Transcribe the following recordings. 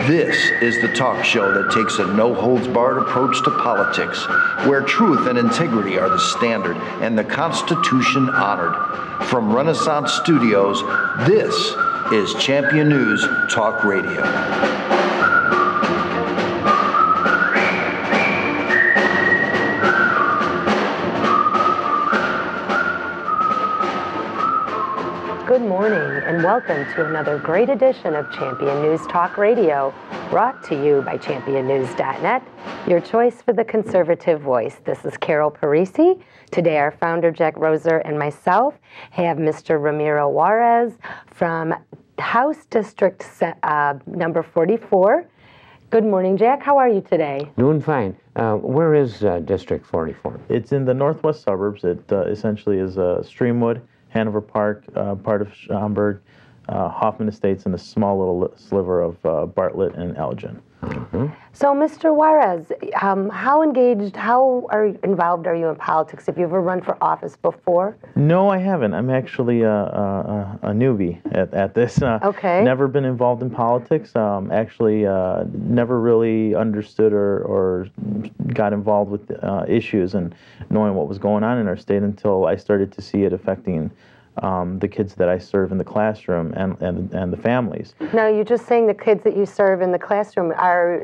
This is the talk show that takes a no-holds-barred approach to politics, where truth and integrity are the standard and the Constitution honored. From Renaissance Studios, this is Champion News Talk Radio. Good morning and welcome to another great edition of Champion News Talk Radio, brought to you by championnews.net, your choice for the conservative voice. This is Carol Parisi. Today our founder, Jack Roser, and myself have Mr. Ramiro Juárez from House District number 44. Good morning, Jack. How are you today? Doing fine. Where is District 44? It's in the northwest suburbs. It essentially is Streamwood, Hanover Park, part of Schaumburg, Hoffman Estates, and a small little sliver of Bartlett and Elgin. Mm-hmm. So, Mr. Juárez, how involved are you in politics? Have you ever run for office before? No, I haven't. I'm actually a newbie at this. Okay. Never been involved in politics. Actually, never really understood or got involved with issues and knowing what was going on in our state until I started to see it affecting the kids that I serve in the classroom and the families. Now, you're just saying the kids that you serve in the classroom,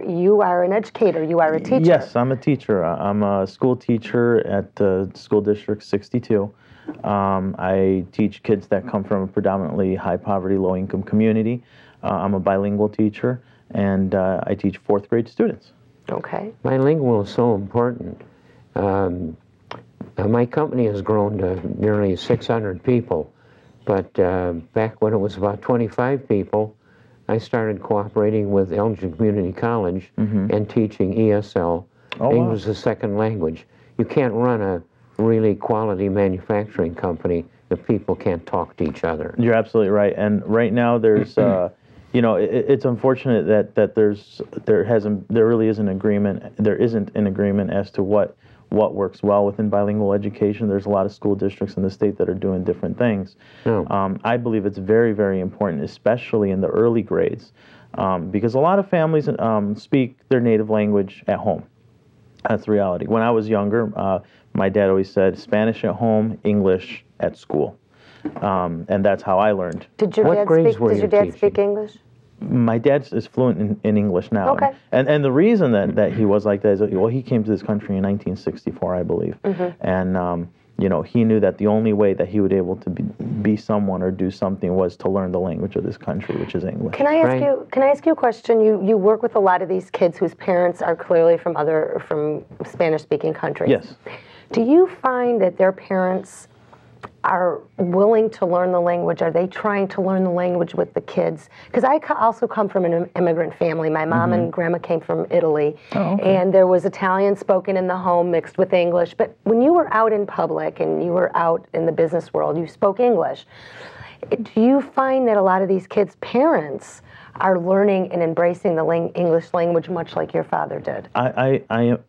you are an educator, you are a teacher. Yes, I'm a teacher. I'm a school teacher at School District 62. I teach kids that come from a predominantly high poverty, low income community. I'm a bilingual teacher, and I teach fourth grade students. Okay. Bilingual is so important. My company has grown to nearly 600 people, but back when it was about 25 people, I started cooperating with Elgin Community College and teaching ESL, English as a second language. You can't run a really quality manufacturing company if people can't talk to each other. You're absolutely right. And right now there's, you know, it's unfortunate that there really isn't an agreement as to what works well within bilingual education. There's a lot of school districts in the state that are doing different things. I believe it's very, very important, especially in the early grades, because a lot of families speak their native language at home. That's the reality. When I was younger, my dad always said Spanish at home, English at school. And that's how I learned. Did your dad speak English? My dad is fluent in English now. Okay. And the reason that he was like that is, well, he came to this country in 1964, I believe. And, you know, he knew that the only way that he would be able to be someone or do something was to learn the language of this country, which is English. Can I ask you a question? You work with a lot of these kids whose parents are clearly from Spanish-speaking countries. Yes. Do you find that their parents are willing to learn the language? Are they trying to learn the language with the kids? Because I also come from an immigrant family. My mom and grandma came from Italy, and there was Italian spoken in the home mixed with English. But when you were out in public and you were out in the business world, you spoke English. Do you find that a lot of these kids' parents are learning and embracing the English language much like your father did?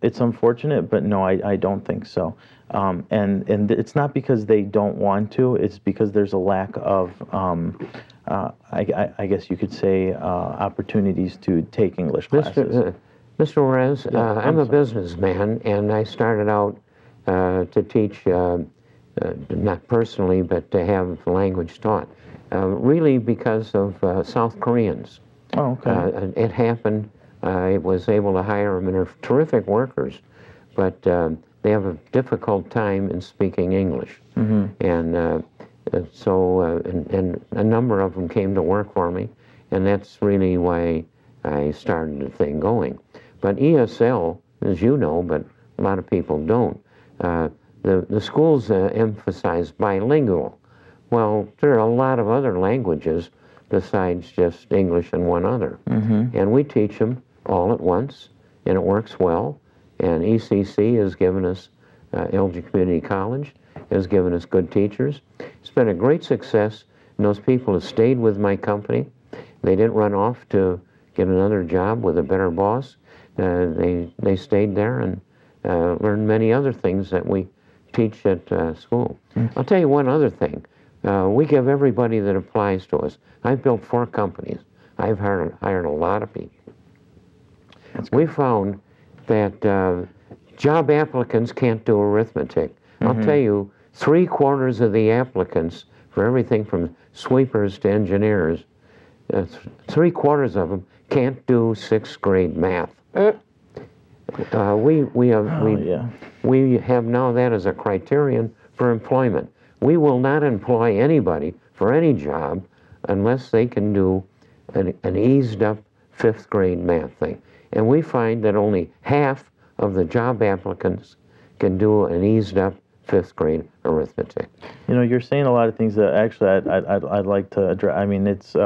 It's unfortunate, but no, I don't think so. And it's not because they don't want to, it's because there's a lack of, I guess you could say, opportunities to take English classes. Mr. Juárez, I'm a businessman, and I started out to teach, not personally, but to have language taught, really because of South Koreans. Oh, okay. It happened. I was able to hire them, and they're terrific workers, but they have a difficult time in speaking English. And so a number of them came to work for me, and that's really why I started the thing going. But ESL, as you know, but a lot of people don't, the schools emphasize bilingual. Well, there are a lot of other languages besides just English and one other. And we teach them all at once, and it works well. And ECC has given us, Elgin Community College has given us good teachers. It's been a great success, and those people have stayed with my company. They didn't run off to get another job with a better boss. They stayed there and learned many other things that we teach at school. I'll tell you one other thing. We give everybody that applies to us. I've built 4 companies. I've hired a lot of people. We found that job applicants can't do arithmetic. I'll tell you, 3/4 of the applicants for everything from sweepers to engineers, 3/4 of them can't do 6th grade math. We have now that as a criterion for employment. We will not employ anybody for any job unless they can do an eased up 5th grade math thing. And we find that only half of the job applicants can do an eased up 5th grade arithmetic. You know, you're saying a lot of things that actually I'd like to address. I mean, it's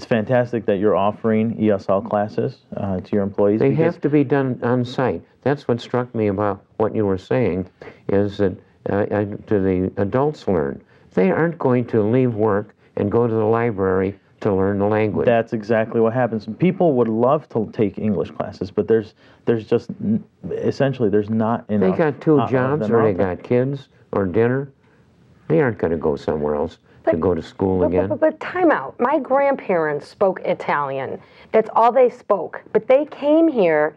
fantastic that you're offering ESL classes to your employees. They have to be done on site. That's what struck me about what you were saying, is that to the adults learn. They aren't going to leave work and go to the library to learn the language. That's exactly what happens. People would love to take English classes, but there's just essentially there's not enough. They got 2 jobs, or they got kids, or dinner. They aren't going to go somewhere else to go to school again. But time out. My grandparents spoke Italian. That's all they spoke. But they came here,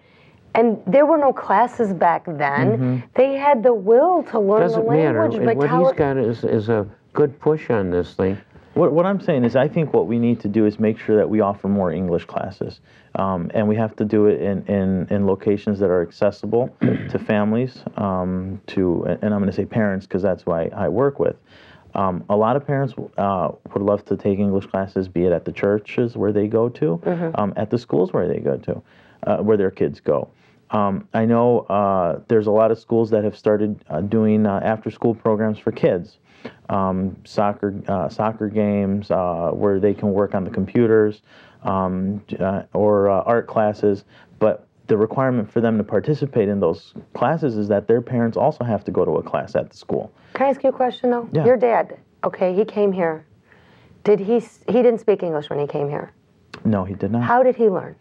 and there were no classes back then. They had the will to learn the language. Doesn't matter. What he's got is a good push on this thing. What I'm saying is, I think what we need to do is make sure that we offer more English classes, and we have to do it in locations that are accessible to families, and I'm going to say parents because that's who I work with. A lot of parents would love to take English classes, be it at the churches where they go to, at the schools where they go to, where their kids go. I know there's a lot of schools that have started doing after-school programs for kids. Soccer games where they can work on the computers, or art classes, but the requirement for them to participate in those classes is that their parents also have to go to a class at the school. Can I ask you a question though? Yeah. Your dad, okay, he came here. He didn't speak English when he came here? No, he did not. How did he learn?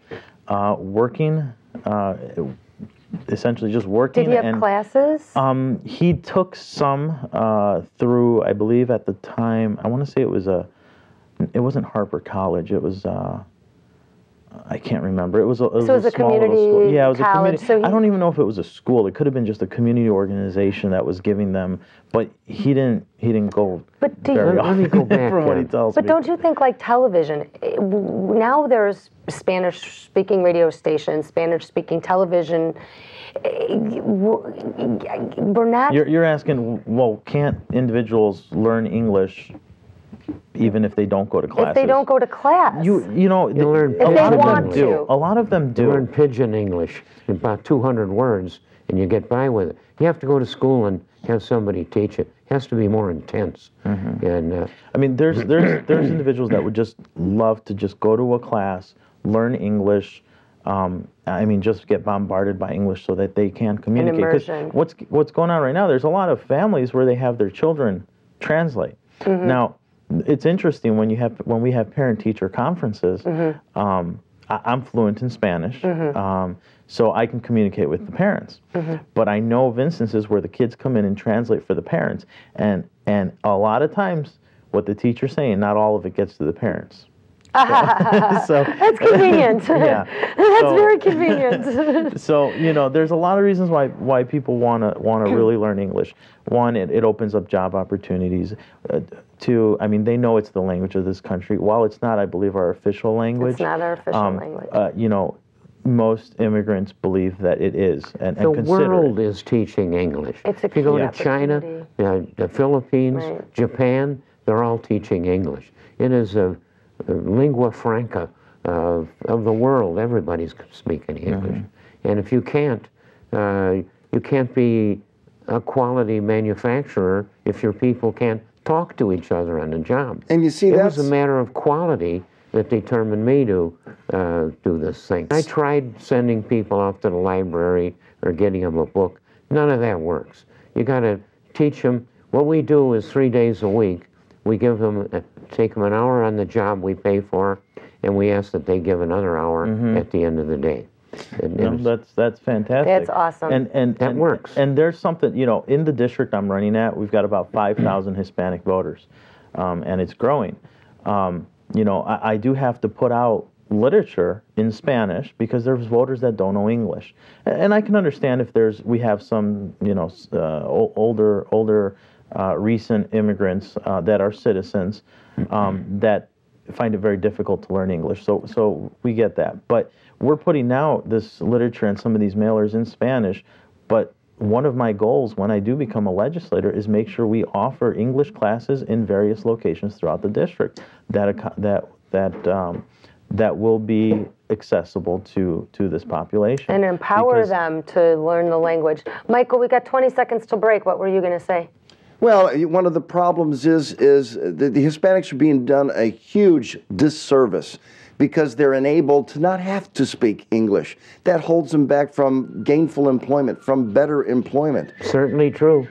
Working, essentially just working. Did he have classes? He took some through, I believe at the time, I want to say it wasn't Harper College, it was, I can't remember. It was a community school. Yeah, it was college, a community. I don't even know if it was a school. It could have been just a community organization that was giving them, but he didn't go very often. Let me go back from what he tells But me. don't you think, like television, now there's Spanish-speaking radio stations, Spanish-speaking television. We're not... You're asking, well, can't individuals learn English even if they don't go to classes? If they don't go to class. You know, learn if they want to. A lot of them do. You learn pidgin English, about 200 words, and you get by with it. You have to go to school and have somebody teach it. It has to be more intense. And I mean, there's individuals that would just love to just go to a class, learn English. I mean, just get bombarded by English so that they can communicate. An immersion. What's going on right now? There's a lot of families where they have their children translate. Now, it's interesting when we have parent-teacher conferences. I'm fluent in Spanish, so I can communicate with the parents. But I know of instances where the kids come in and translate for the parents, and a lot of times, what the teacher's saying, not all of it gets to the parents. So that's convenient. Yeah, that's very convenient. So there's a lot of reasons why people wanna really learn English. One, it opens up job opportunities. Two, I mean, they know it's the language of this country. While it's not, I believe, our official language. It's not our official language. Most immigrants believe that it is, and the consider world it. is teaching English. It's a if you go to key China, opportunity. the Philippines, Right. Japan, they're all teaching English. It is a lingua franca of the world. Everybody's speaking English. And if you can't be a quality manufacturer if your people can't talk to each other on the job. And you see, it that's... was a matter of quality that determined me to do this thing. I tried sending people out to the library or getting them a book. None of that works. You got to teach them. What we do is 3 days a week. We give them, take them an hour on the job we pay for, and we ask that they give another hour at the end of the day. That's fantastic. That's awesome. And that works. And there's something, in the district I'm running at, we've got about 5,000 Hispanic voters, and it's growing. You know, I do have to put out literature in Spanish because there's voters that don't know English, and I can understand if we have some, you know, older recent immigrants that are citizens that find it very difficult to learn English. So we get that, but we're putting out this literature and some of these mailers in Spanish. But one of my goals when I do become a legislator is make sure we offer English classes in various locations throughout the district that will be accessible to this population. And empower them to learn the language. Michael, we got 20 seconds to break. What were you going to say? Well, one of the problems is the Hispanics are being done a huge disservice because they're enabled to not have to speak English. That holds them back from gainful employment, from better employment. Certainly true.